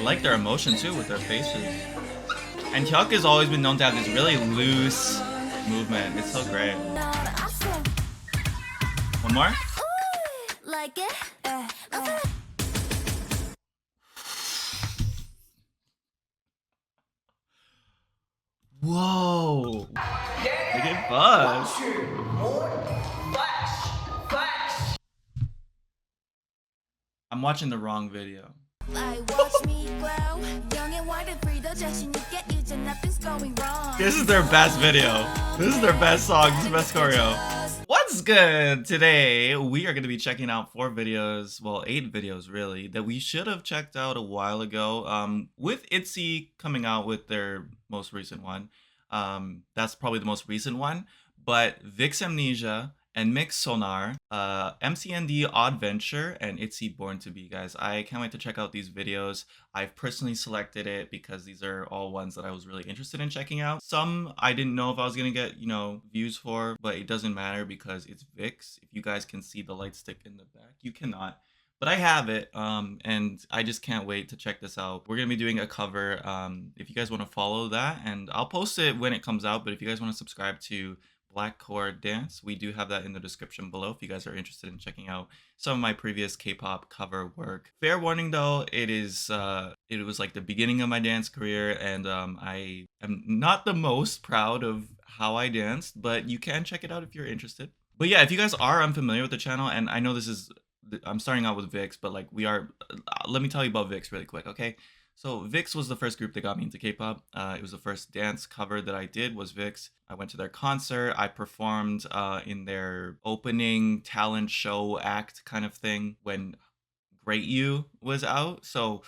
like their emotion too with their faces. And Hyuk has always been known to have this really loose movement. It's so great. One more? Whoa! Look at Buzz. I'm watching the wrong video. This is their best video. This is their best song. This is the best choreo. What's good? Today we are going to be checking out 4 videos, well 8 videos really, that we should have checked out a while ago. With ITZY coming out with their most recent one, that's probably the most recent one. But VIXX Amnesia, NMIXX Soñar, MCND Odd Venture, and ITZY Born to Be, guys. I can't wait to check out these videos. I've personally selected it because these are all ones that I was really interested in checking out. Some I didn't know if I was gonna get, views for, but it doesn't matter because it's VIXX. If you guys can see the light stick in the back, you cannot. But I have it, and I just can't wait to check this out. We're gonna be doing a cover. If you guys want to follow that, and I'll post it when it comes out, but if you guys want to subscribe to Black Chord Dance, we do have that in the description below if you guys are interested in checking out some of my previous K-pop cover work. Fair warning though, it was like the beginning of my dance career, and I am not the most proud of how I danced, but you can check it out if you're interested. But yeah, if you guys are unfamiliar with the channel, and I know I'm starting out with VIXX, but like let me tell you about VIXX really quick, okay? So VIXX was the first group that got me into K-pop. It was the first dance cover that I did was VIXX. I went to their concert. I performed in their opening talent show act kind of thing when Great You was out. So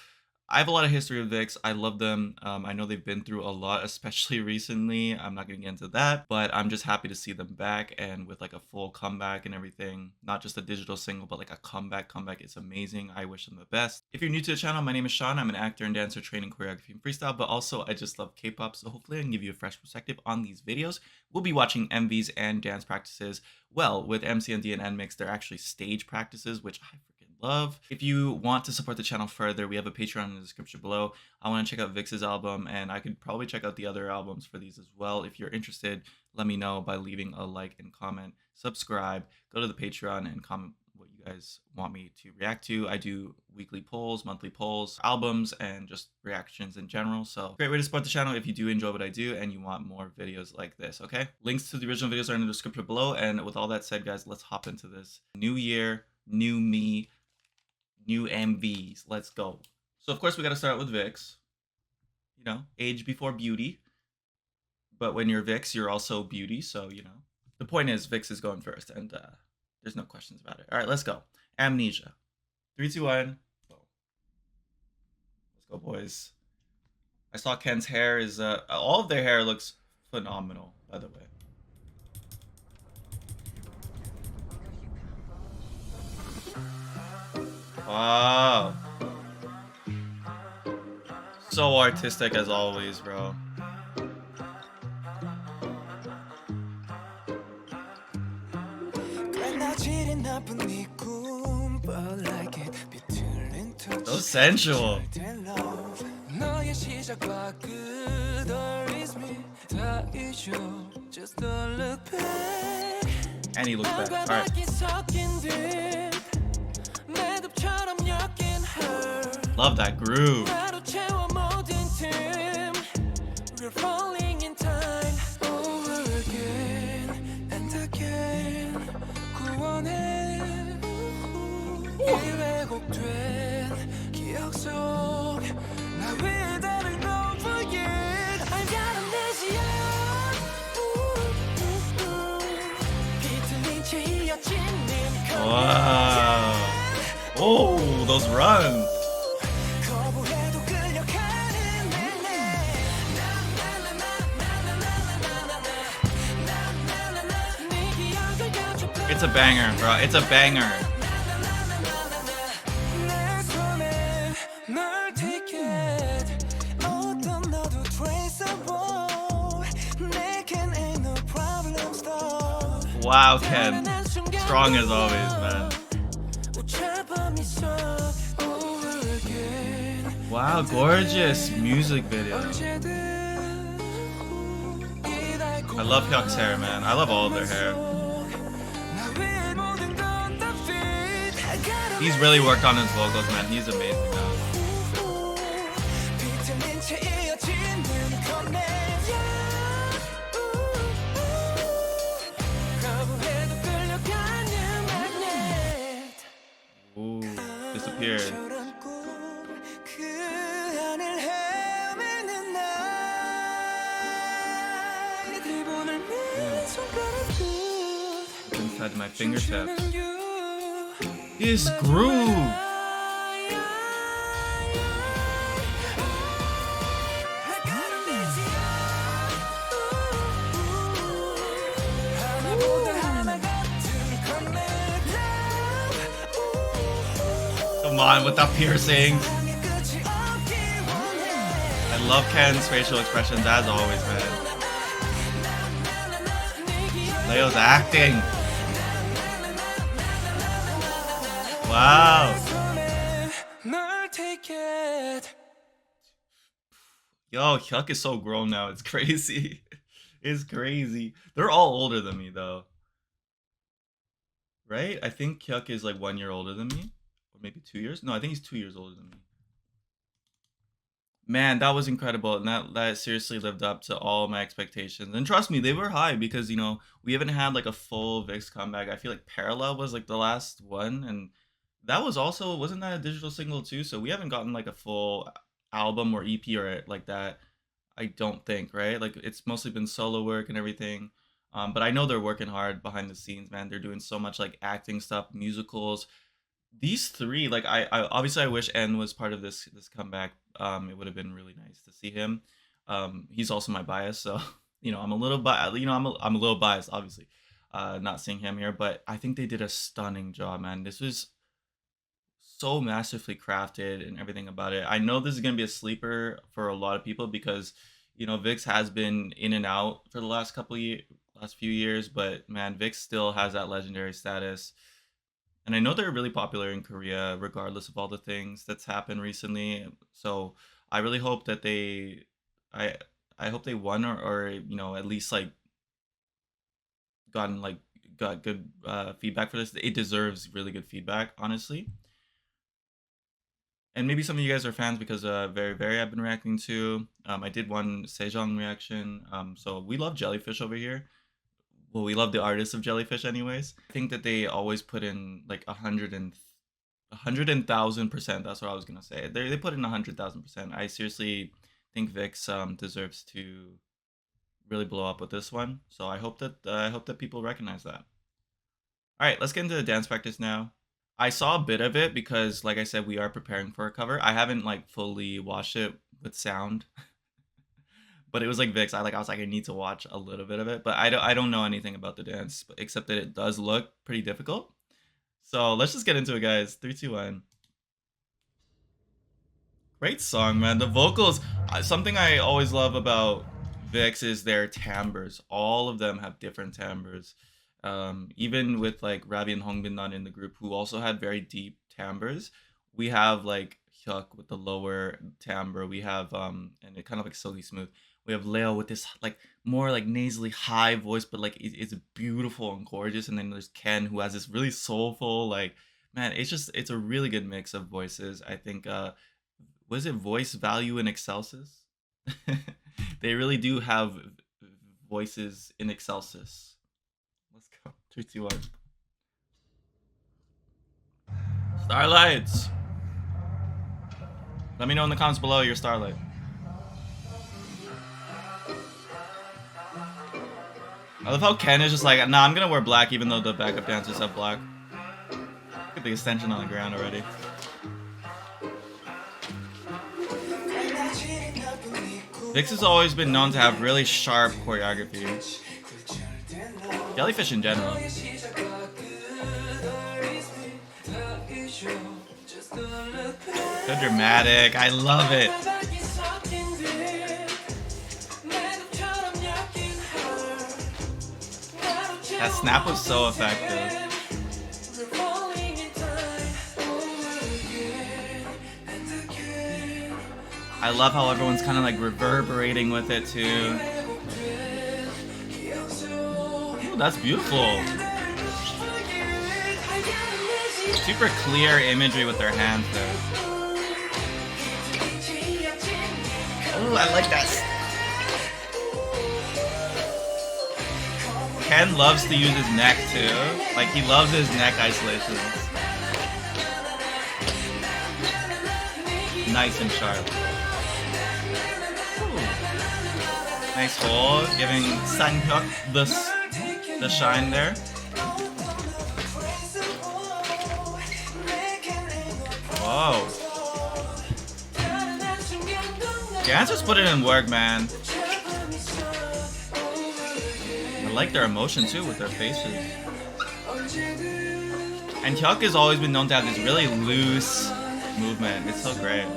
I have a lot of history with VIXX. I love them. I know they've been through a lot, especially recently. I'm not going to get into that, but I'm just happy to see them back and with like a full comeback and everything. Not just a digital single, but like a comeback. Comeback is amazing. I wish them the best. If you're new to the channel, my name is Sean. I'm an actor and dancer training choreography and freestyle, but also I just love K-pop. So hopefully I can give you a fresh perspective on these videos. We'll be watching MVs and dance practices. Well, with MCND and NMIXX, they're actually stage practices, which I love. If you want to support the channel further, we have a Patreon in the description below. I want to check out VIXX's album, and I could probably check out the other albums for these as well. If you're interested, let me know by leaving a like and comment, subscribe, go to the Patreon and comment what you guys want me to react to. I do weekly polls, monthly polls, albums, and just reactions in general. So great way to support the channel if you do enjoy what I do and you want more videos like this, okay? Links to the original videos are in the description below. And with all that said, guys, let's hop into this. New year, new me, new MVs. Let's go. So of course we got to start with VIXX. Age before beauty. But when you're VIXX, you're also beauty. So the point is VIXX is going first, and there's no questions about it. All right, let's go. Amnesia. 3, 2, 1. Go. Let's go, boys. I saw Ken's hair is all of their hair looks phenomenal, by the way. Wow. So artistic as always, bro. So sensual. And he looks back. Alright. Love that groove. Wow. Oh, those runs. It's a banger, bro. It's a banger. Wow, Ken. Strong as always, man. Wow, gorgeous music video. I love Hyuk's hair, man. I love all of their hair. He's really worked on his vocals, man. He's amazing now. Ooh, disappeared. Inside my fingertips. His groove. Come on with that piercings. I love Ken's facial expressions as always, man. Leo's acting. Wow. Yo, Hyuk is so grown now. It's crazy. It's crazy. They're all older than me, though. Right? I think Hyuk is like 1 year older than me. Or maybe 2 years? No, I think he's 2 years older than me. Man, that was incredible. And that seriously lived up to all my expectations. And trust me, they were high because, you know, we haven't had like a full VIXX comeback. I feel like Parallel was like the last one. And that was also, wasn't that a digital single too? So we haven't gotten like a full album or EP or like that. I don't think, right? Like it's mostly been solo work and everything. But I know they're working hard behind the scenes, man. They're doing so much like acting stuff, musicals. These three, like I obviously I wish N was part of this comeback. It would have been really nice to see him. He's also my bias, so you know I'm a little I'm a little biased, obviously, not seeing him here. But I think they did a stunning job, man. This was so masterfully crafted and everything about it. I know this is gonna be a sleeper for a lot of people because you know VIXX has been in and out for the last few years, but man, VIXX still has that legendary status. And I know they're really popular in Korea, regardless of all the things that's happened recently. So I really hope that I hope they won or you know at least like got good feedback for this. It deserves really good feedback, honestly. And maybe some of you guys are fans because Very Very I've been reacting to. I did one Sejong reaction. So we love Jellyfish over here. Well, we love the artists of Jellyfish anyways. I think that they always put in like 100,000%. That's what I was gonna say. They put in 100,000%. I seriously think VIXX deserves to really blow up with this one. So I hope that people recognize that. All right, let's get into the dance practice now. I saw a bit of it because, like I said, we are preparing for a cover. I haven't like fully watched it with sound. But it was like VIXX. I was like, I need to watch a little bit of it, but I don't know anything about the dance, except that it does look pretty difficult. So let's just get into it, guys. 3, 2, 1. Great song, man. The vocals. Something I always love about VIXX is their timbres. All of them have different timbres. Even with like Ravi and Hongbin not in the group, who also had very deep timbres. We have like Hyuk with the lower timbre. We have and it kind of like silky smooth. We have Leo with this like more like nasally high voice, but like it's beautiful and gorgeous. And then there's Ken who has this really soulful, like, man, it's a really good mix of voices. I think was it voice value in excelsis? They really do have voices in excelsis. Let's go. 3, 2, 1. Starlights. Let me know in the comments below your starlight. I love how Ken is just like, nah, I'm gonna wear black even though the backup dancers have black. Look at the extension on the ground already. VIXX has always been known to have really sharp choreography. Jellyfish in general. So dramatic. I love it. That snap was so effective. I love how everyone's kind of like reverberating with it too. Ooh, that's beautiful. Super clear imagery with their hands there. Oh, I like that. Ken loves to use his neck too. Like, he loves his neck isolations. Nice and sharp. Ooh. Nice hold, giving Sanhyuk the shine there. Whoa. Dancers put it in work, man. I like their emotion too with their faces. And Hyuk has always been known to have this really loose movement. It's so great.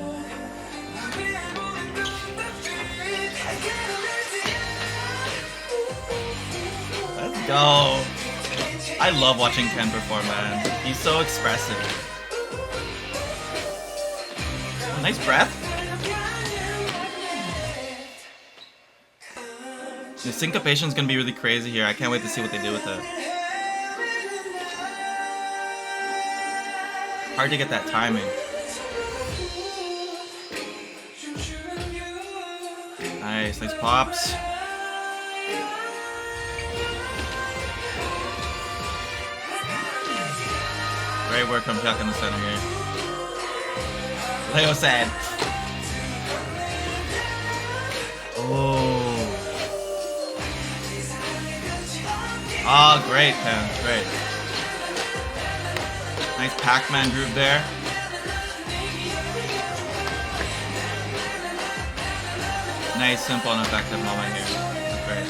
Let's go. I love watching Ken perform, man. He's so expressive. Oh, nice breath. The syncopation is gonna be really crazy here. I can't wait to see what they do with it. Hard to get that timing. Nice, nice pops. Great work from Hyuk in the center here. Leo said. Oh. Oh, great, Ken. Great. Nice Pac-Man groove there. Nice, simple, and effective moment here. That's great.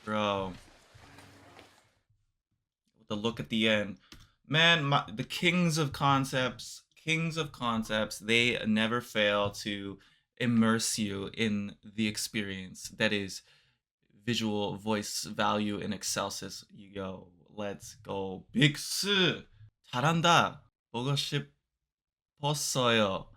Bro. With the look at the end. Man, the kings of concepts, they never fail to immerse you in the experience that is visual voice value in excelsis. Yo, let's go. VIXX 잘한다. 보고 싶었어요.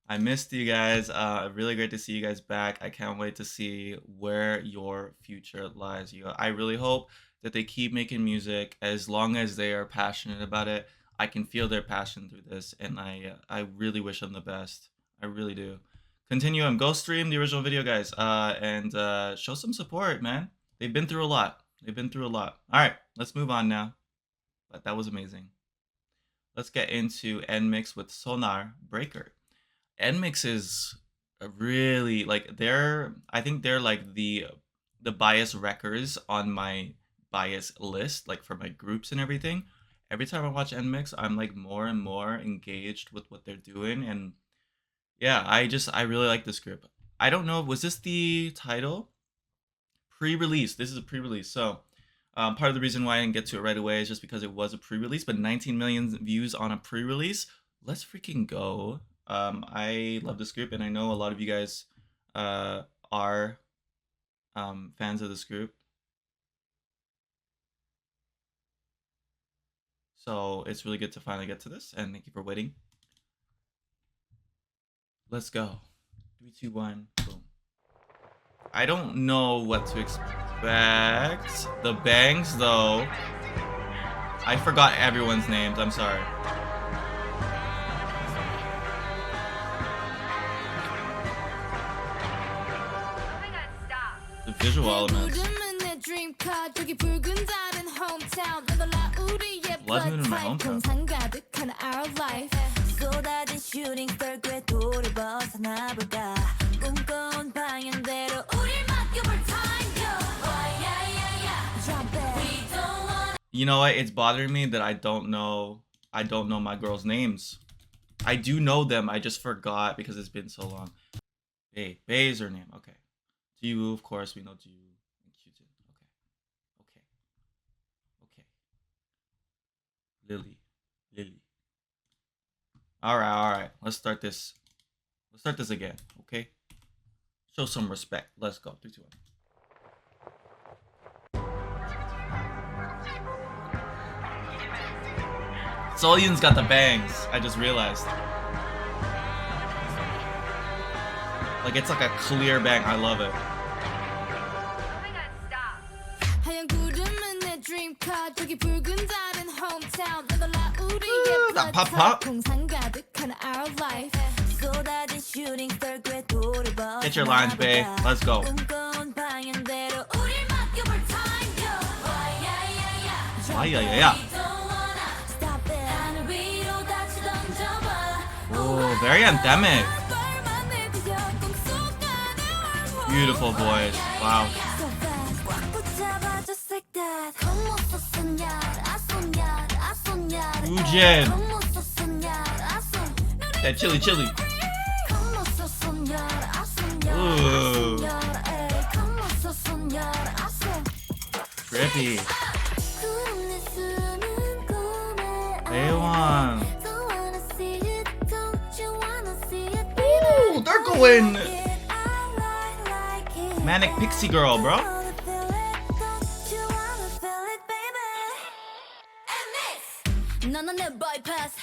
I missed you guys. Really great to see you guys back. I can't wait to see where your future lies. I really hope that they keep making music as long as they are passionate about it. I can feel their passion through this, and I really wish them the best. I really do. Continue them. Go stream the original video, guys, and show some support, man. They've been through a lot. All right, let's move on now. But that was amazing. Let's get into NMIXX with Soñar Breaker. NMIXX is a really, like, I think they're like the bias wreckers on my bias list, like for my groups and everything. Every time I watch NMIXX, I'm like more and more engaged with what they're doing, and yeah, I really like this group. I don't know, was this the title? Pre-release. This is a pre-release. So part of the reason why I didn't get to it right away is just because it was a pre-release, but 19 million views on a pre-release. Let's freaking go. I love this group, and I know a lot of you guys are fans of this group. So it's really good to finally get to this, and thank you for waiting. Let's go. 3, 2, 1, boom. I don't know what to expect. The bangs, though. I forgot everyone's names. I'm sorry. The visual elements. Blood Moon in my hometown. You know what? It's bothering me that I don't know my girls' names. I do know them. I just forgot because it's been so long. Bae is her name. Okay. Jiwoo, of course, we know Jiwoo. And Kyujin. Okay. Lily. All right. Let's start this again. Okay. Show some respect. Let's go. 3, 2, 1. Solyun's got the bangs. I just realized. Like it's like a clear bang. I love it. That pop pop. Get your lines, babe. Let's go. Yeah. Oh, very anthemic. Beautiful voice. Wow. Woojin. That chili. Ooh. Trippy. A1. Ooh, they're going Manic Pixie Girl, bro.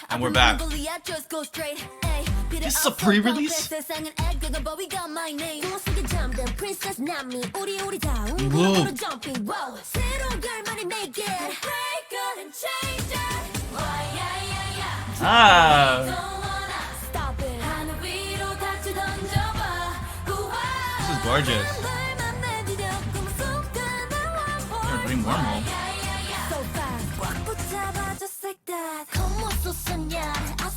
And we're back. This is a pre-release? Whoa. Ah. This is gorgeous. You're bring warm home.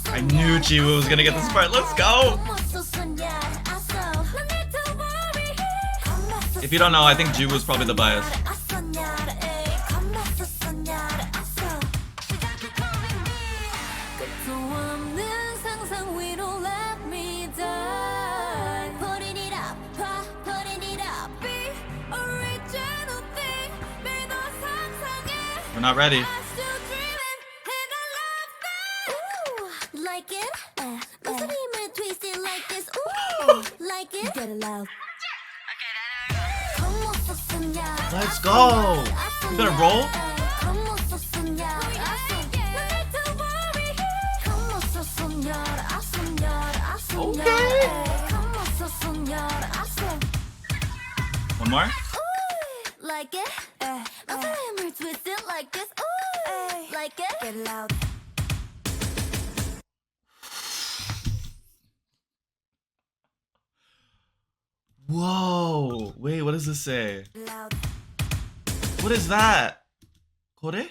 I knew Jiwoo was gonna get this part. Let's go! If you don't know, I think Jiwoo is probably the bias. We're not ready. Let's go! You better roll. Okay. One more. Like it. Twist it like this. Like it. Get loud. Whoa! Wait, what does this say? What is that? ¿Kore?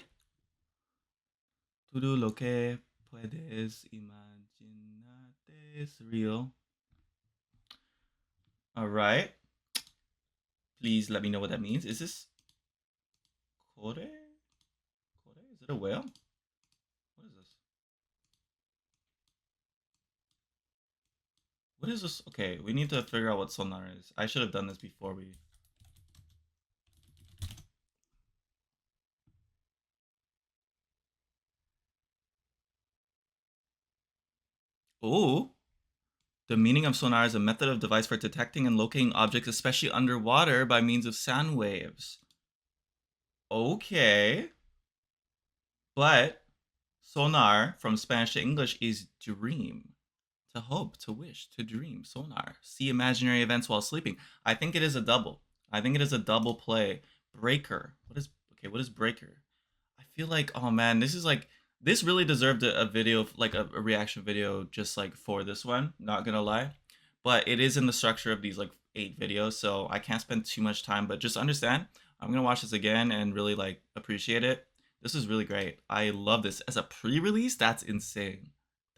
Todo lo que puedes imaginarte es real. Alright. Please let me know what that means. Is this Kore? Kore? Is it a whale? What is this? What is this? Okay, we need to figure out what Soñar is. I should have done this before we... Oh, the meaning of sonar is a method of device for detecting and locating objects, especially underwater, by means of sound waves. Okay. But sonar from Spanish to English is dream. To hope, to wish, to dream. Sonar. See imaginary events while sleeping. I think it is a double. I think it is a double play. Breaker. What is breaker? I feel like, oh man, this really deserved a video, like a reaction video just like for this one, not gonna lie. But it is in the structure of these like 8 videos, so I can't spend too much time, but just understand, I'm gonna watch this again and really like appreciate it. This is really great. I love this. As a pre-release, that's insane.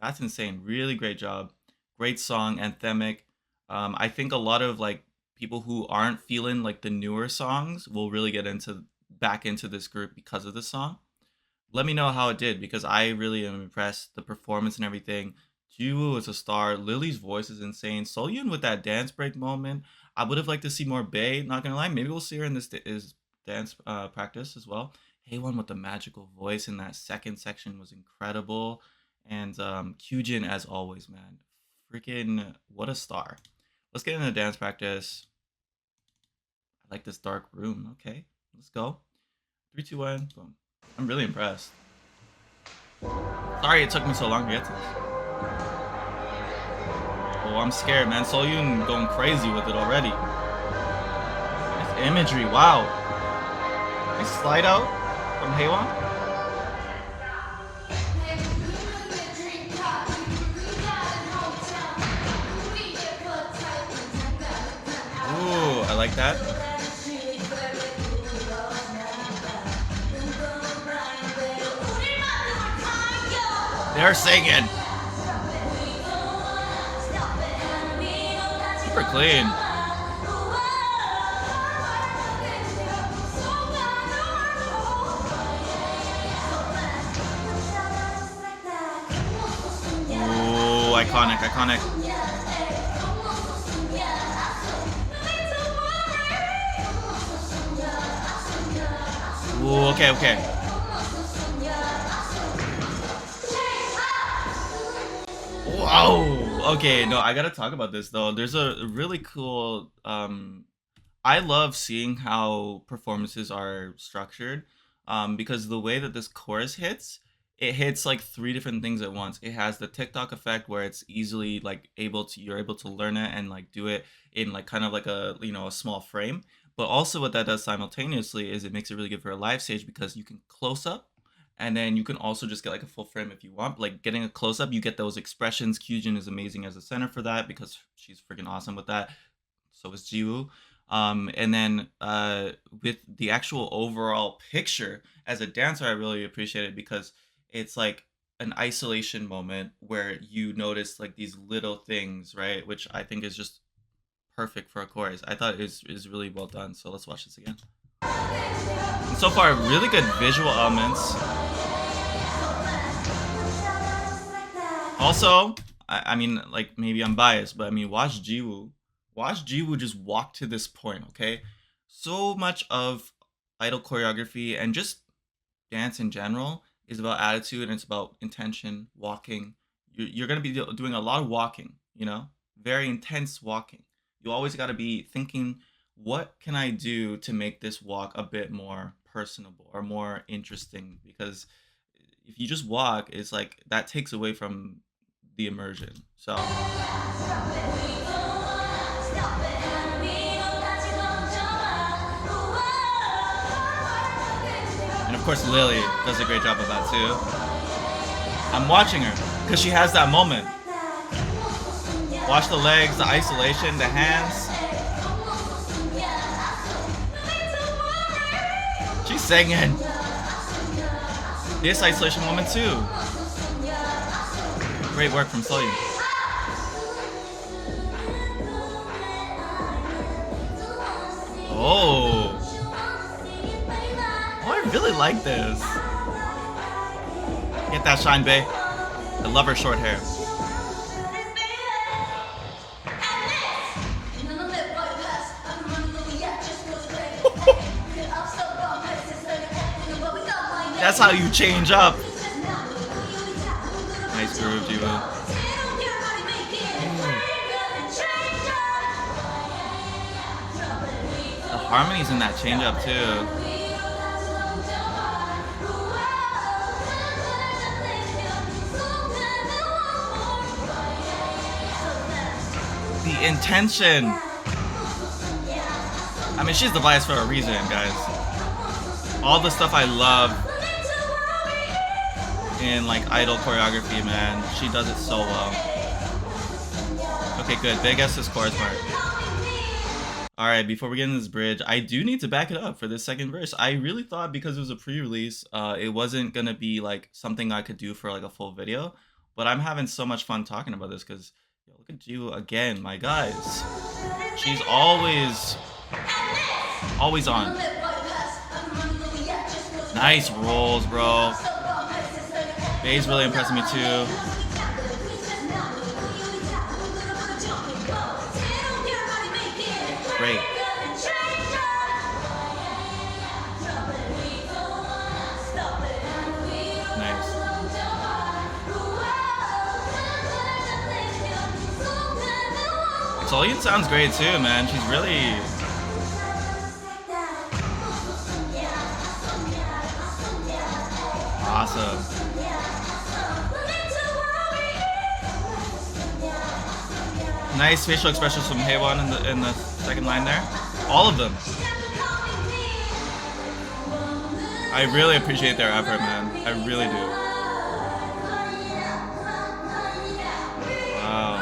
That's insane. Really great job. Great song, anthemic. I think a lot of like people who aren't feeling like the newer songs will really get back into this group because of this song. Let me know how it did, because I really am impressed. The performance and everything. Jiwoo is a star. Lily's voice is insane. Soyun with that dance break moment. I would have liked to see more Bae, not gonna lie. Maybe we'll see her in this dance practice as well. Haewon with the magical voice in that second section was incredible. And Kyujin, as always, man. Freaking what a star. Let's get into dance practice. I like this dark room. Okay, let's go. 3, 2, 1, boom. I'm really impressed. Sorry it took me so long to get to this. Oh, I'm scared, man. Soyun going crazy with it already. Nice imagery, wow. Nice slide out from Haewon. Ooh, I like that. They're singing. Super clean. Ooh, iconic, iconic. Ooh, okay, okay. Wow. Okay, no, I gotta talk about this though. There's a really cool I love seeing how performances are structured, because the way that this chorus hits, it hits like 3 different things at once. It has the TikTok effect where it's easily like you're able to learn it and like do it in like kind of like a a small frame. But also what that does simultaneously is it makes it really good for a live stage because you can close up and then you can also just get like a full frame if you want. Like getting a close up, you get those expressions. Kyujin is amazing as a center for that because she's freaking awesome with that. So is Jiwoo. And then with the actual overall picture as a dancer, I really appreciate it because it's like an isolation moment where you notice like these little things, right? Which I think is just perfect for a chorus. I thought it was really well done. So let's watch this again. And so far, really good visual elements. Also, I mean, like maybe I'm biased, but I mean, watch Jiwoo. Watch Jiwoo just walk to this point, okay? So much of idol choreography and just dance in general is about attitude and it's about intention, walking. You're going to be doing a lot of walking, very intense walking. You always got to be thinking, what can I do to make this walk a bit more personable or more interesting? Because if you just walk, it's like that takes away from the immersion. So. And of course, Lily does a great job of that too. I'm watching her because she has that moment. Watch the legs, the isolation, the hands. She's singing. This isolation moment too. Great work from Soyun. Oh, I really like this. Get that shine, bae. I love her short hair. That's how you change up. Nice groove, Jiwoo. The harmonies in that change up too. The intention. I mean, she's the bias for a reason, guys. All the stuff I love in like idol choreography, man, she does it so well. Okay, good. Big S is chorus part. All right, before we get into this bridge, I do need to back it up for this second verse. I really thought because it was a pre-release, it wasn't gonna be like something I could do for like a full video, but I'm having so much fun talking about this because look at Jiwoo again, my guys. She's always on. Nice rolls, bro. Bae's really impressing me too. Great. Nice. Soyun sounds great too, man. She's really... awesome. Nice facial expressions from Haewon in the second line there. All of them. I really appreciate their effort, man. I really do. Wow.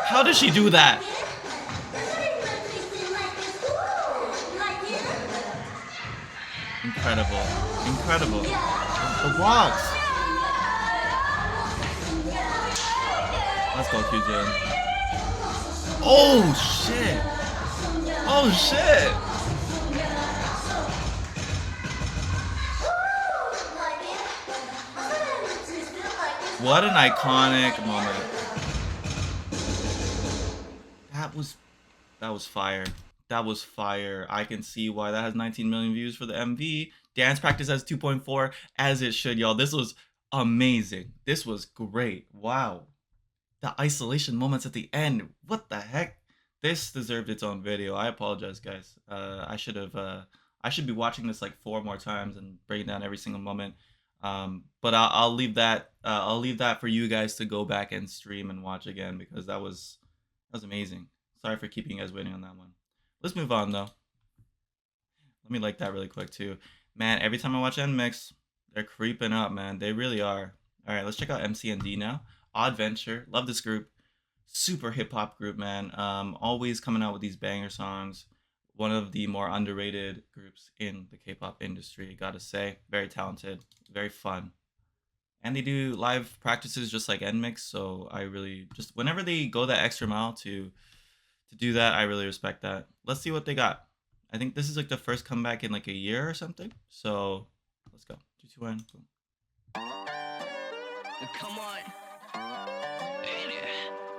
How does she do that? Incredible. Incredible. The walks. Let's go, Kyujin. Oh, shit. Oh, shit. What an iconic moment. That was fire. That was fire. I can see why that has 19 million views for the MV. Dance Practice has 2.4, as it should, y'all. This was amazing. This was great. Wow. The isolation moments at the end. What the heck? This deserved its own video. I apologize, guys. I should be watching this like 4 more times and breaking down every single moment. But I'll leave that. I'll leave that for you guys to go back and stream and watch again, because that was amazing. Sorry for keeping you guys waiting on that one. Let's move on though. Let me like that really quick too. Man, every time I watch NMIXX, they're creeping up, man. They really are. All right, let's check out MCND now. Odd Venture, love this group. Super hip hop group, man. Always coming out with these banger songs. One of the more underrated groups in the K-pop industry, gotta say. Very talented, very fun. And they do live practices just like NMIXX, so I really just, whenever they go that extra mile to do that, I really respect that. Let's see what they got. I think this is like the first comeback in like a year or something. So let's go. 3, 2, 1, boom. Come on.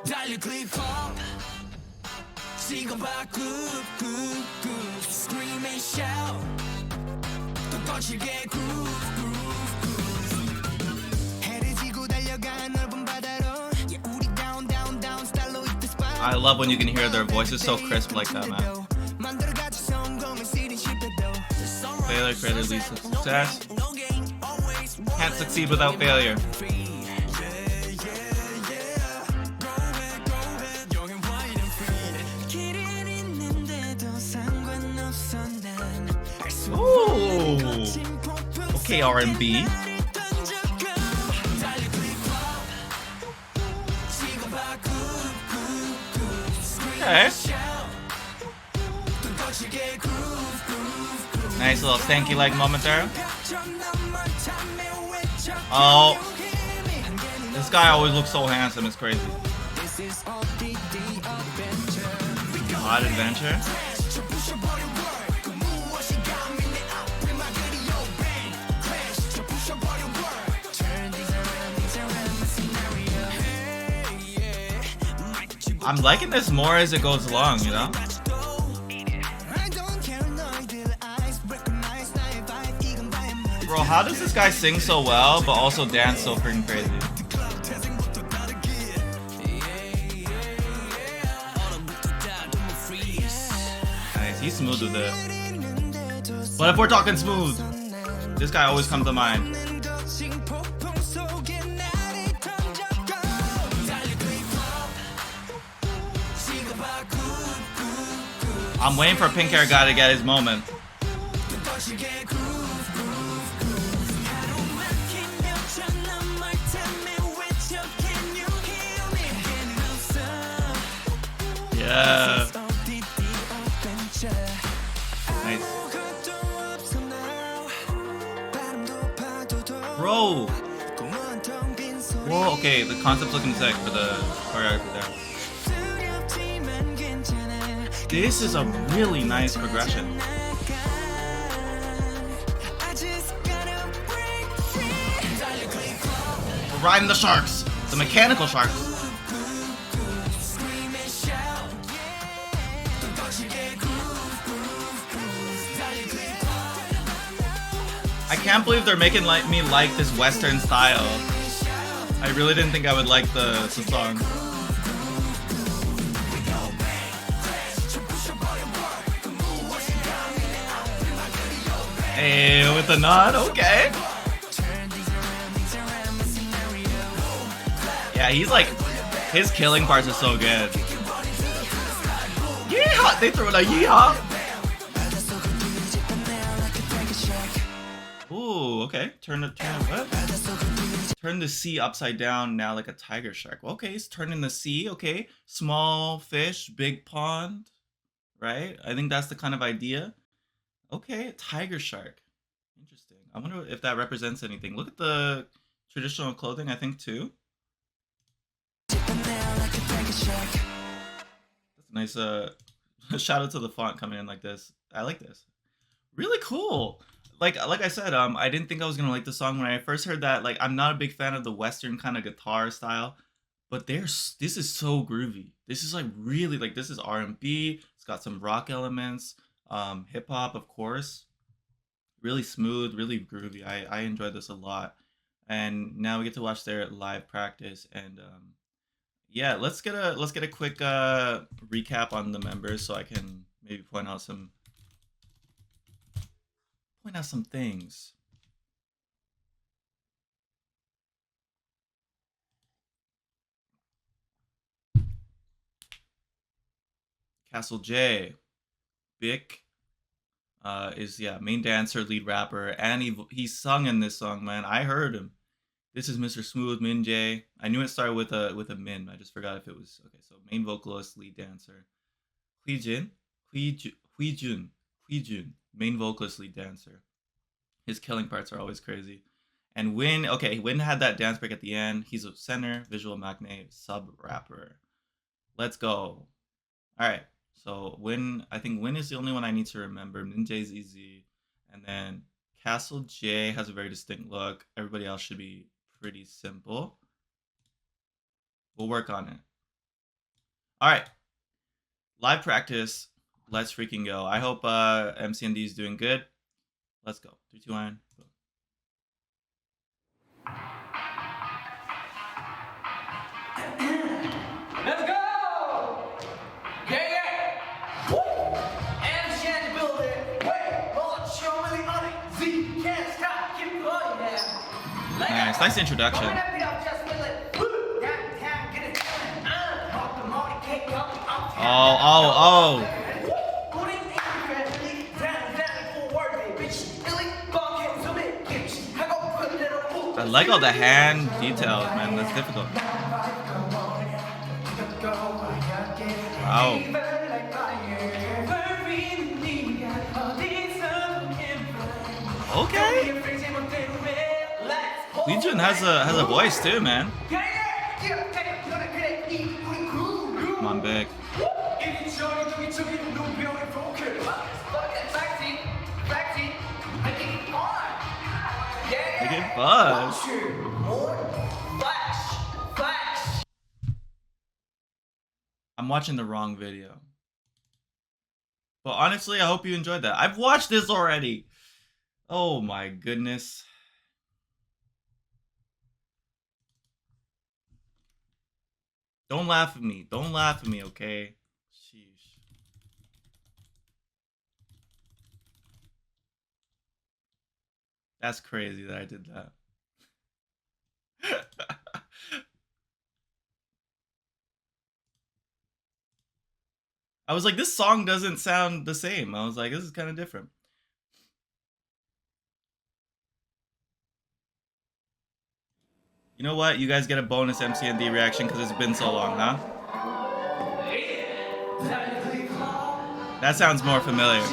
달려 Kpop. 찍어봐 groove. Scream and shout. 또 거칠게 groove. 해를 지고 달려가 넓은 바다로. Yeah, 우리 down 스타일로 hit the spot. I love when you can hear their voices so crisp like that, man. Failure created leads to success. Can't succeed without failure. Ooh. Okay, R&B. Okay. Nice little stanky-like moment there. Oh, this guy always looks so handsome. It's crazy. Odd Adventure. I'm liking this more as it goes along, you know? Bro, how does this guy sing so well, but also dance so freaking crazy? Nice, he's smooth with it. But if we're talking smooth, this guy always comes to mind. I'm waiting for pink hair guy to get his moment. Yeah. Nice. Bro. Whoa, okay, the concept's looking sick for the choreography there. This is a really nice progression. We're riding the sharks, the mechanical sharks. I can't believe they're making me like this Western style. I really didn't think I would like the song. Hey, with the nod, okay. Yeah, he's like, his killing parts are so good. Yeehaw! They threw it a yeehaw. Ooh, okay. Turn the sea upside down now like a tiger shark. Okay, he's turning the sea. Okay, small fish, big pond. Right? I think that's the kind of idea. Okay, tiger shark. Interesting. I wonder if that represents anything. Look at the traditional clothing, I think, too. That's a nice shout out to the font coming in like this. I like this. Really cool. Like I said, I didn't think I was gonna like the song when I first heard that. Like, I'm not a big fan of the Western kind of guitar style, but this is so groovy. This is like really like this is R&B. It's got some rock elements, hip hop, of course. Really smooth, really groovy. I enjoyed this a lot, and now we get to watch their live practice. And yeah, let's get a quick recap on the members so I can maybe point out some things. Castle J, VIXX is main dancer, lead rapper, and he sung in this song, man. I heard him. This is Mr. Smooth, Min J. I knew it started with a Min. I just forgot if it was okay. So main vocalist, lead dancer. Huijun, main vocalist, lead dancer. His killing parts are always crazy. And Win had that dance break at the end. He's a center, visual magnate, sub rapper. Let's go. All right. So I think Win is the only one I need to remember. Min J's easy. And then Castle J has a very distinct look. Everybody else should be pretty simple. We'll work on it. All right. Live practice. Let's freaking go. I hope MCND is doing good. Let's go. 3, 2, 1. Go. Let's go! Yeah! Woo! MCND building. Wait, hold show me on it. Z can't stop, keep going now. Nice introduction. Oh. I like all the hand details, man. That's difficult. Wow. Okay. Legion has a voice too, man. Come on, Big. Make it fuzz. I'm watching the wrong video. But honestly, I hope you enjoyed that. I've watched this already. Oh my goodness. Don't laugh at me. Don't laugh at me, okay? Sheesh. That's crazy that I did that. I was like, this song doesn't sound the same. I was like, this is kind of different. You know what? You guys get a bonus MCND reaction because it's been so long, huh? That sounds more familiar.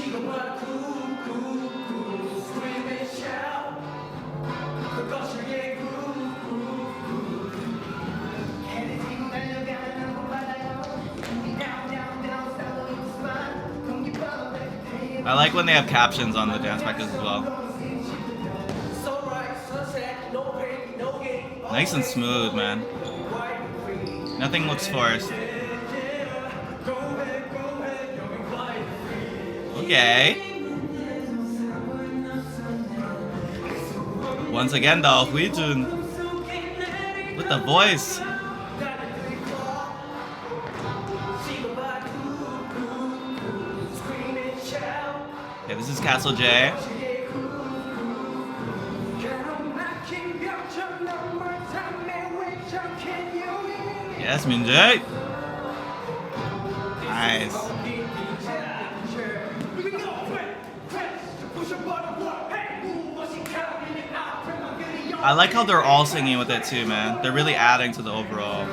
I like when they have captions on the dance practice as well. Nice and smooth, man. Nothing looks forced. Okay. Once again, though, Huijun with the voice. Okay, this is Castle J. Yes, Minjae. Nice. I like how they're all singing with it too, man. They're really adding to the overall.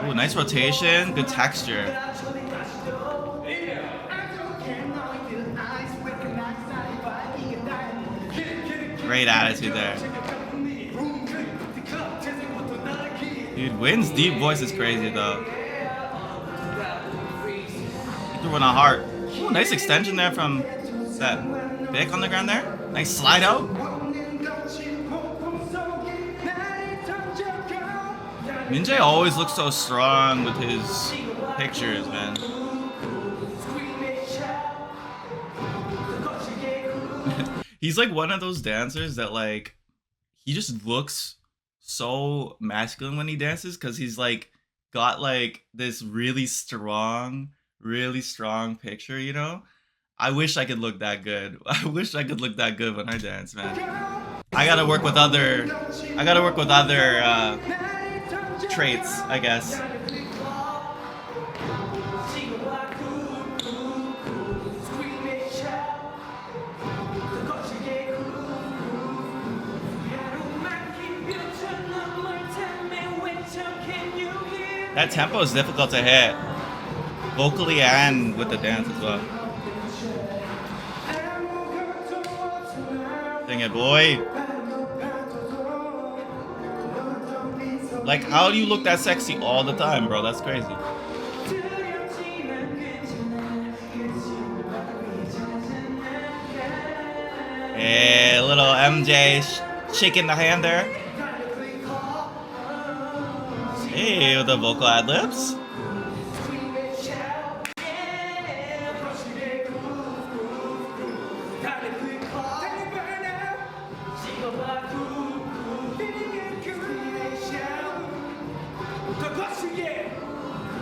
Ooh, nice rotation, good texture. Great attitude there. Dude, Win's deep voice is crazy though. He threw one on hard. Ooh, nice extension there from that VIXX on the ground there. Nice slide out. Minjae always looks so strong with his pictures, man. He's like one of those dancers that like, he just looks so masculine when he dances because he's like got like this really strong picture, you know? I wish I could look that good. I wish I could look that good when I dance, man. I gotta work with other traits, I guess. That tempo is difficult to hit, vocally and with the dance as well. Sing it, boy. Like, how do you look that sexy all the time, bro? That's crazy. Hey, little MJ shaking the hand there. Hey, with the vocal ad-libs.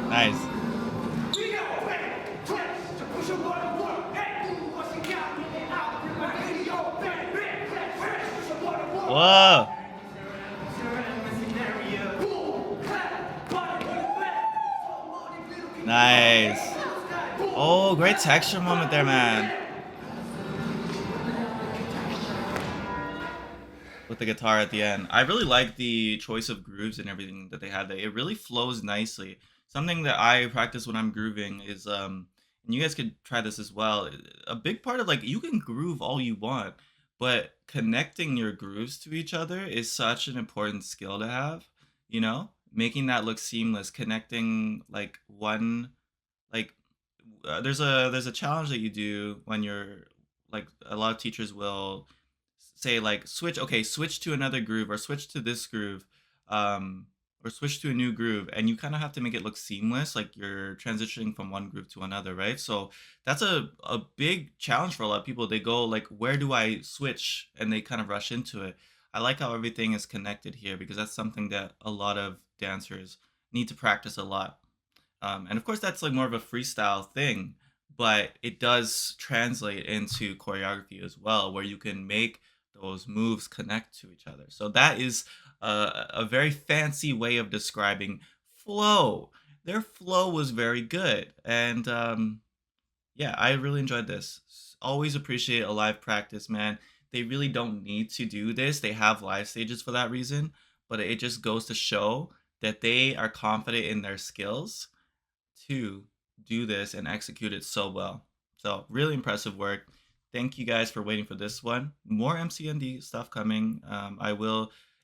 Nice. Whoa. Nice. Oh, great texture moment there, man. With the guitar at the end. I really like the choice of grooves and everything that they had there. It really flows nicely. Something that I practice when I'm grooving is and you guys could try this as well. A big part of like, you can groove all you want, but connecting your grooves to each other is such an important skill to have, you know? Making that look seamless, connecting like one like there's a challenge that you do when you're like, a lot of teachers will say like switch to another groove or switch to this groove or switch to a new groove, and you kind of have to make it look seamless, like you're transitioning from one groove to another, right? So that's a big challenge for a lot of people. They go like, where do I switch, and they kind of rush into it. I like how everything is connected here because that's something that a lot of dancers need to practice a lot. And of course, that's like more of a freestyle thing, but it does translate into choreography as well, where you can make those moves connect to each other. So that is a very fancy way of describing flow. Their flow was very good. And yeah, I really enjoyed this. Always appreciate a live practice, man. They really don't need to do this. They have live stages for that reason, but it just goes to show that they are confident in their skills to do this and execute it so well. So really impressive work. Thank you guys for waiting for this one. More MCND stuff coming.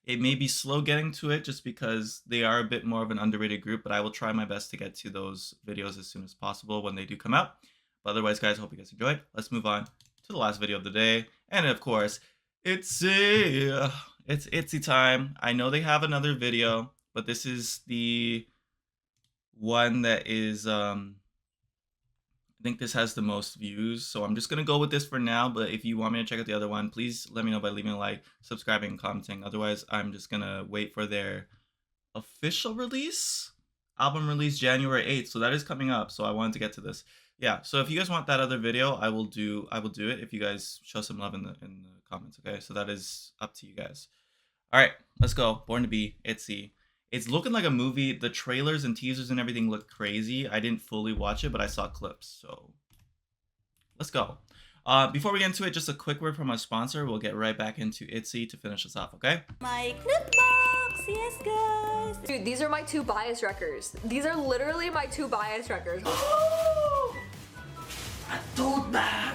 It may be slow getting to it just because they are a bit more of an underrated group, but I will try my best to get to those videos as soon as possible when they do come out. But otherwise, guys, hope you guys enjoyed. Let's move on to the last video of the day. And of course, it's ITZY time. I know they have another video, but this is the one that is I think this has the most views, so I'm just gonna go with this for now. But if you want me to check out the other one, please let me know by leaving a like, subscribing, and commenting. Otherwise, I'm just gonna wait for their official release. Album release January 8th, so that is coming up. So I wanted to get to this. Yeah, so if you guys want that other video, I will do it if you guys show some love in the comments, okay? So that is up to you guys. All right, let's go. Born to Be, ITZY. It's looking like a movie. The trailers and teasers and everything look crazy. I didn't fully watch it, but I saw clips. So let's go. Before we get into it, just a quick word from our sponsor. We'll get right back into ITZY to finish us off, okay? My clip box, yes guys. Dude, these are my 2 bias records. These are literally my 2 bias records. I told man.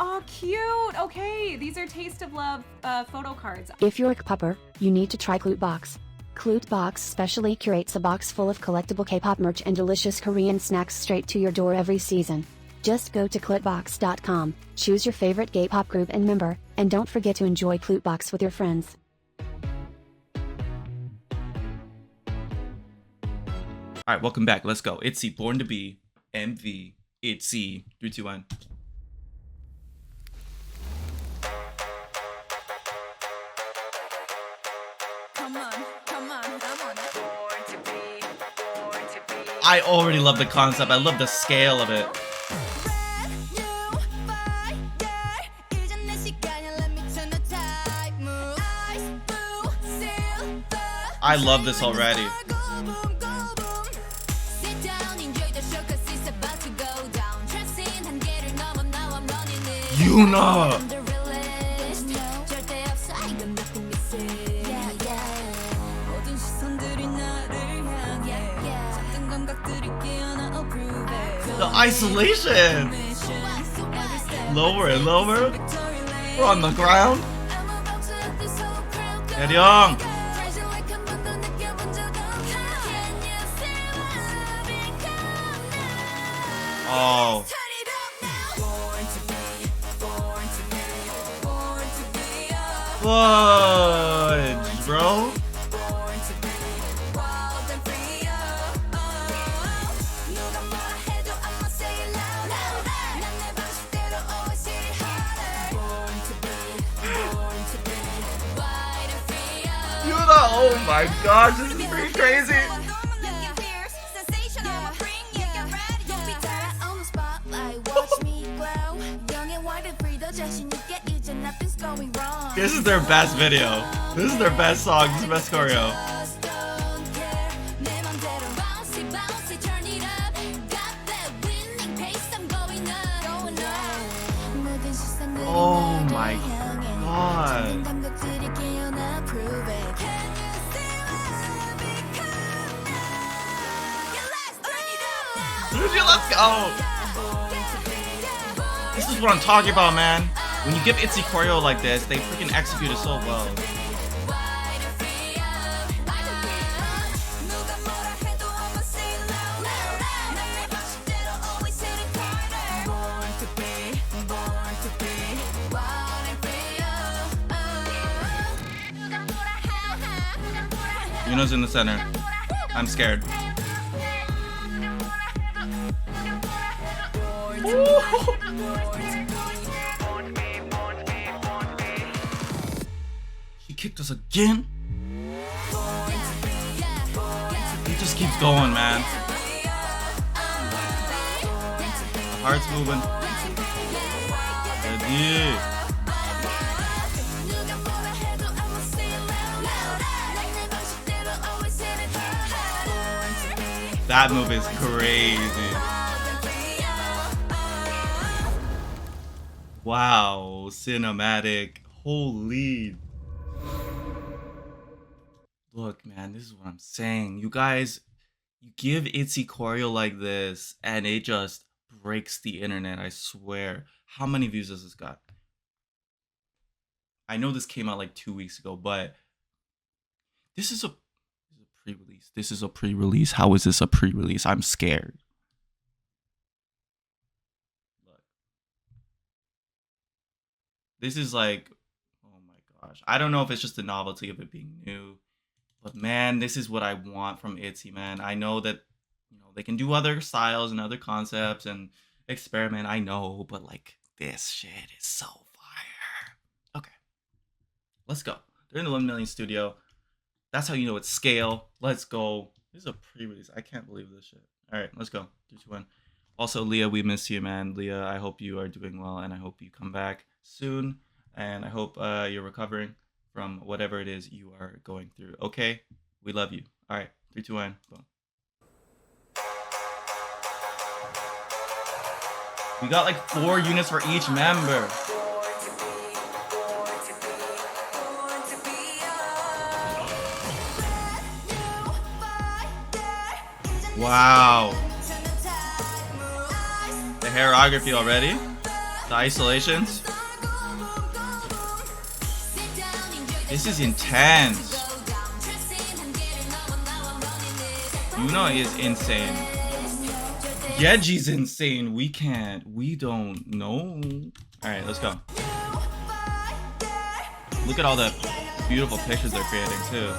Oh, cute. Okay, these are Taste of Love photo cards. If you're a Kpopper, you need to try Clutebox. Clutebox specially curates a box full of collectible K-pop merch and delicious Korean snacks straight to your door every season. Just go to clutebox.com, choose your favorite K-pop group and member, and don't forget to enjoy Clutebox with your friends. All right, welcome back. Let's go. ITZY, Born to Be, MV, ITZY. 3, 2, 1. Come on, I'm on it. I already love the concept. I love the scale of it. I love this already. Yuna! The isolation! Lower and lower. We're on the ground. Young. Oh. Fudge, bro. Oh my gosh, this is pretty crazy. This is their best video. This is their best song. This is the best choreo. Oh my god. Let's go. This is what I'm talking about, man. When you give ITZY choreo like this, they freaking execute it so well. Yuna's in the center. I'm scared. He kicked us again. He just keeps going, man. The heart's moving. Ready. That move is crazy. Wow, cinematic. Holy. Look, man, this is what I'm saying. You guys, you give ITZY choreo like this, and it just breaks the internet, I swear. How many views has this got? I know this came out like 2 weeks ago, but this is a pre-release. This is a pre-release. How is this a pre-release? I'm scared. Look. This is like, oh my gosh. I don't know if it's just the novelty of it being new, but man, this is what I want from ITZY, man. I know that, you know, they can do other styles and other concepts and experiment, I know, but like this shit is so fire. Okay. Let's go. They're in the 1 million studio. That's how you know it's scale. Let's go. This is a pre-release. I can't believe this shit. All right, let's go. 3, 2, 1. Also, Leah, we miss you, man. Leah, I hope you are doing well, and I hope you come back soon. And I hope you're recovering from whatever it is you are going through. Okay, we love you. All right, 3, 2, 1, boom. We got like 4 units for each member. Wow. The hairography already? The isolations? This is intense. Yuno is insane. Yeji's insane. We don't know. Alright, let's go. Look at all the beautiful pictures they're creating too.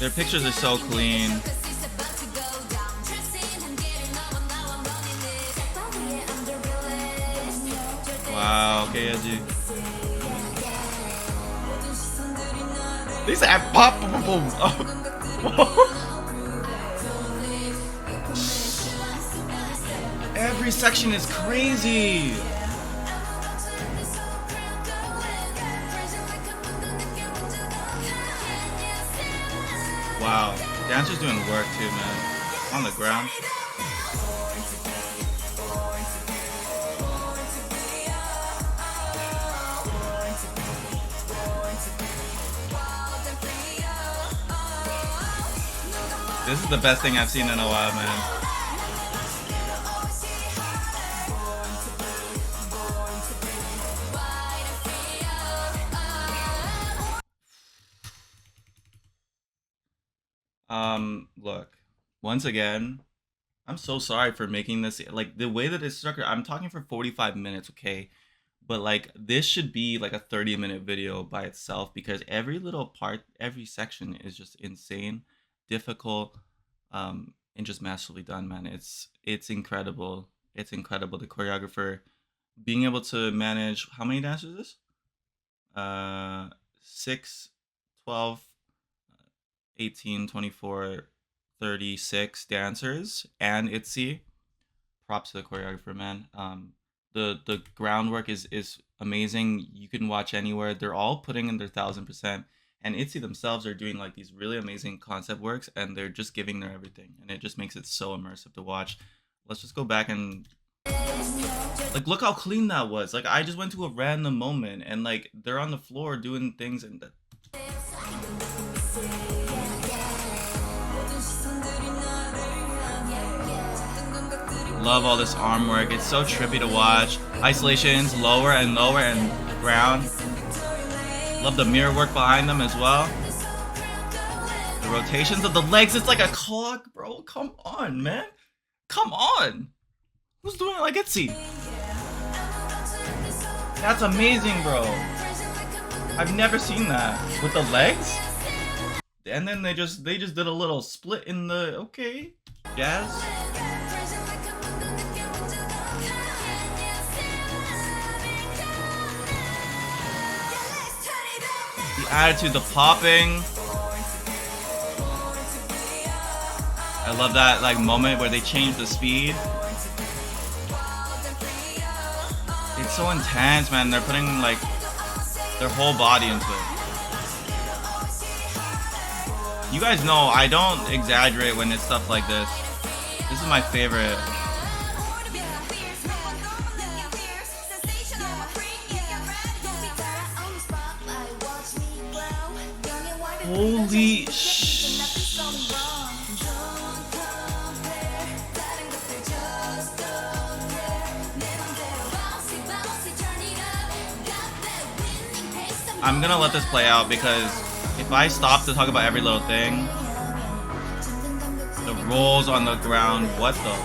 Their pictures are so clean. Wow, okay, Yeji. They said pop, boom, boom. Every section is crazy. Wow, dancers doing work too, man. On the ground. This is the best thing I've seen in a while, man. Look, once again, I'm so sorry for making this, like, the way that it's structured. I'm talking for 45 minutes, okay? But, like, this should be, like, a 30-minute video by itself because every little part, every section is just insane, difficult, and just masterfully done, man. It's incredible. It's incredible. The choreographer being able to manage, how many dancers is this? 6, 12, 18, 24, 36 dancers and ITZY. Props to the choreographer, man. The groundwork is amazing. You can watch anywhere. They're all putting in their 1000%. And ITZY themselves are doing like these really amazing concept works, and they're just giving their everything, and it just makes it so immersive to watch. Let's just go back and like look how clean that was. Like I just went to a random moment, and like they're on the floor doing things, and love all this arm work. It's so trippy to watch. Isolations, lower and lower and ground. Love the mirror work behind them as well. The rotations of the legs, it's like a clock, bro. Come on, man. Come on. Who's doing it like ITZY? That's amazing, bro. I've never seen that. With the legs? And then they just did a little split in the, okay, jazz. The attitude, the popping. I love that like moment where they change the speed. It's so intense, man. They're putting like their whole body into it. You guys know I don't exaggerate when it's stuff like this. This is my favorite. Holy I'm gonna let this play out because if I stop to talk about every little thing, the rolls on the ground, what the?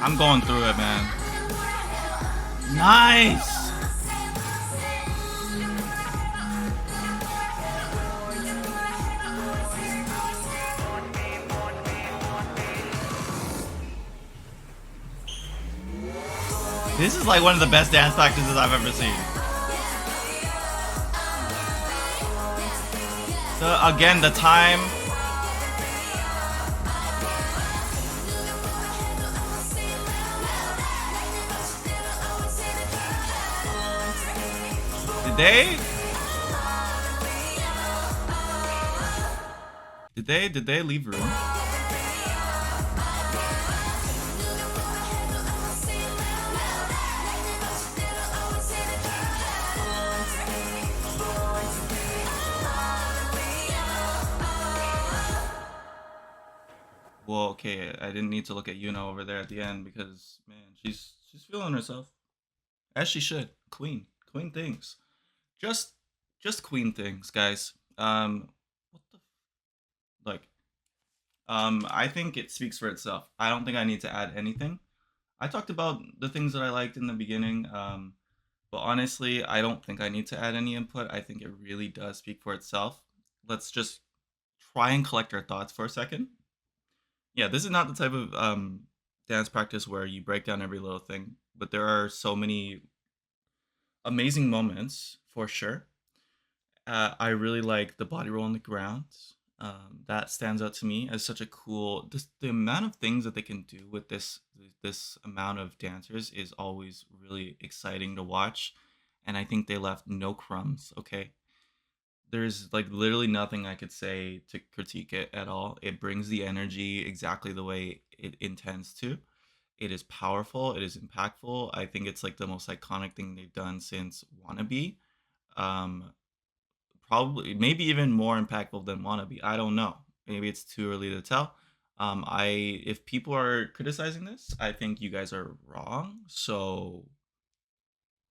I'm going through it, man. Nice! This is like one of the best dance practices I've ever seen. So again, the time. Did they leave room? Well, okay, I didn't need to look at Yuna over there at the end because man, she's feeling herself. As she should. Queen things. Just queen things, guys. What the like I think it speaks for itself. I don't think I need to add anything. I talked about the things that I liked in the beginning, but honestly, I don't think I need to add any input. I think it really does speak for itself. Let's just try and collect our thoughts for a second. Yeah, this is not the type of dance practice where you break down every little thing, but there are so many amazing moments for sure. I really like the body roll on the ground. That stands out to me as such a cool. The amount of things that they can do with this amount of dancers is always really exciting to watch, and I think they left no crumbs. Okay, there's like literally nothing I could say to critique it at all. It brings the energy exactly the way it intends to. It is powerful. It is impactful. I think it's like the most iconic thing they've done since Wannabe. Um, Probably, maybe even more impactful than Wannabe. I don't know. Maybe it's too early to tell. If people are criticizing this, I think you guys are wrong. So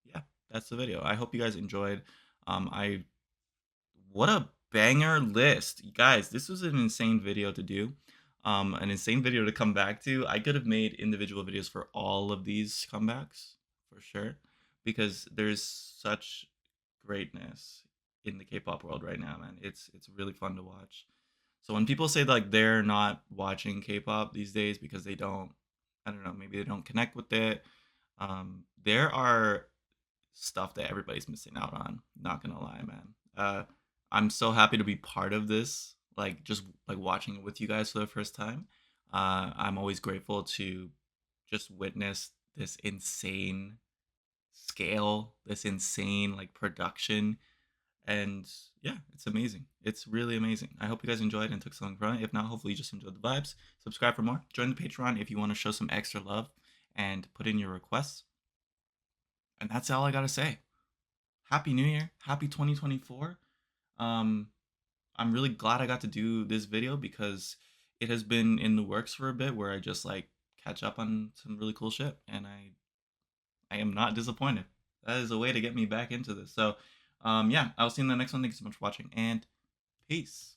yeah, that's the video. I hope you guys enjoyed. What a banger list, you guys. This was an insane video to do. An insane video to come back to. I could have made individual videos for all of these comebacks for sure, because there's such greatness in the K-pop world right now, man. It's really fun to watch. So when people say like they're not watching K-pop these days because they don't, I don't know, maybe they don't connect with it. There are stuff that everybody's missing out on. Not gonna lie, man. I'm so happy to be part of this. Like just like watching it with you guys for the first time. I'm always grateful to just witness this insane scale, this insane like production. And yeah, it's amazing. It's really amazing. I hope you guys enjoyed and took something from it. If not, hopefully you just enjoyed the vibes. Subscribe for more. Join the Patreon if you want to show some extra love and put in your requests. And that's all I gotta say. Happy New Year. Happy 2024. I'm really glad I got to do this video because it has been in the works for a bit where I just like catch up on some really cool shit, and I am not disappointed. That is a way to get me back into this. So yeah, I'll see you in the next one. Thank you so much for watching, and peace.